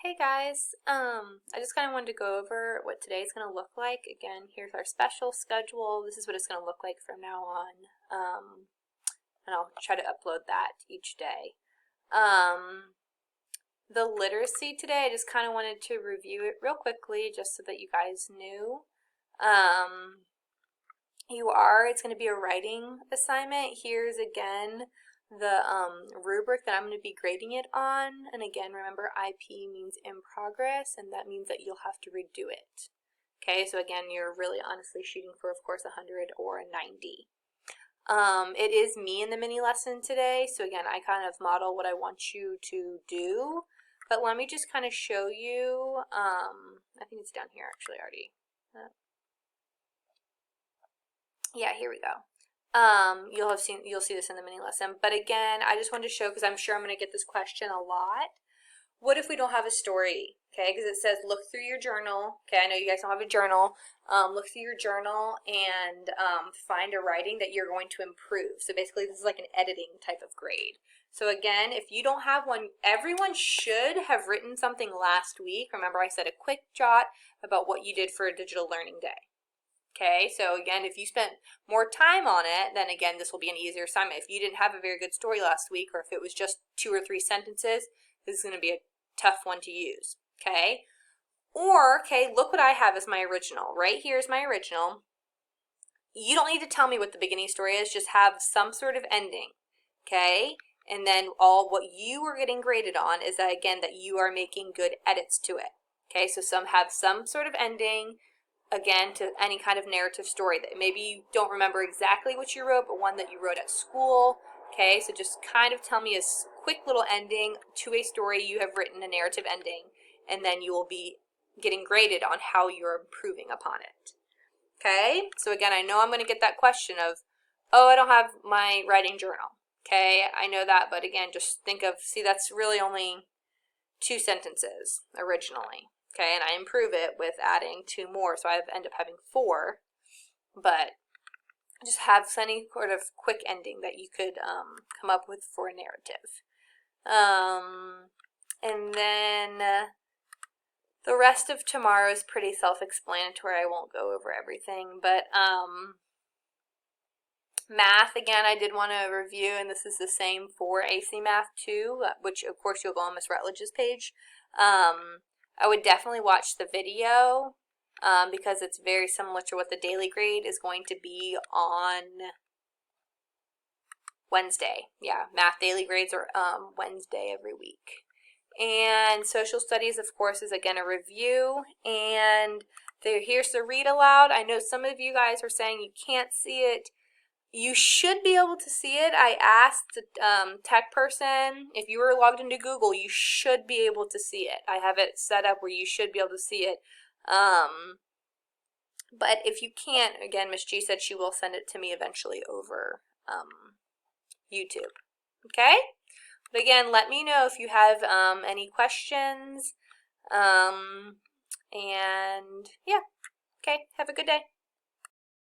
Hey guys, I just kind of wanted to go over what today's going to look like. Again, here's our special schedule. This is what it's going to look like from now on, and I'll try to upload that each day. The literacy today, I just kind of wanted to review it real quickly just so that you guys knew. It's going to be a writing assignment. Here's again the rubric that I'm going to be grading it on, and again remember IP means in progress, and that means that you'll have to redo it. Okay, so again you're really honestly shooting for, of course, 100 or a 90. It is me in the mini lesson today, so again I kind of model what I want you to do, but let me just kind of show you. I think it's down here actually already. Yeah, here we go. You'll see this in the mini lesson, but again, I just wanted to show, because I'm sure I'm going to get this question a lot. What if we don't have a story? Okay, because it says look through your journal. Okay, I know you guys don't have a journal. Look through your journal and find a writing that you're going to improve. So basically, this is like an editing type of grade. So again, if you don't have one, everyone should have written something last week. Remember, I said a quick jot about what you did for a digital learning day. Okay, so again, if you spent more time on it, then again, this will be an easier assignment. If you didn't have a very good story last week, or if it was just 2 or 3 sentences, this is going to be a tough one to use. Okay, or, okay, look what I have as my original. Right here is my original. You don't need to tell me what the beginning story is, just have some sort of ending. Okay, and then what you are getting graded on is that, again, that you are making good edits to it. Okay, so have some sort of ending, again, to any kind of narrative story that maybe you don't remember exactly what you wrote, but one that you wrote at school. Okay, so just kind of tell me a quick little ending to a story you have written, a narrative ending, and then you will be getting graded on how you're improving upon it. Okay, so again, I know I'm going to get that question of, oh, I don't have my writing journal. Okay, I know that, but again, just think of, see, that's really only 2 sentences originally. Okay, and I improve it with adding 2 more, so I end up having 4. But just have any sort of quick ending that you could come up with for a narrative. And then the rest of tomorrow is pretty self-explanatory. I won't go over everything, but math, again, I did want to review, and this is the same for AC Math 2, which of course you'll go on Miss Rutledge's page. I would definitely watch the video because it's very similar to what the daily grade is going to be on Wednesday. Yeah, math daily grades are Wednesday every week. And social studies, of course, is again a review. And here's the read aloud. I know some of you guys are saying you can't see it. You should be able to see it. I asked the tech person, if you were logged into Google, you should be able to see it. I have it set up where you should be able to see it. But if you can't, again, Miss G said she will send it to me eventually over YouTube. Okay? But again, let me know if you have any questions. And yeah, okay, have a good day.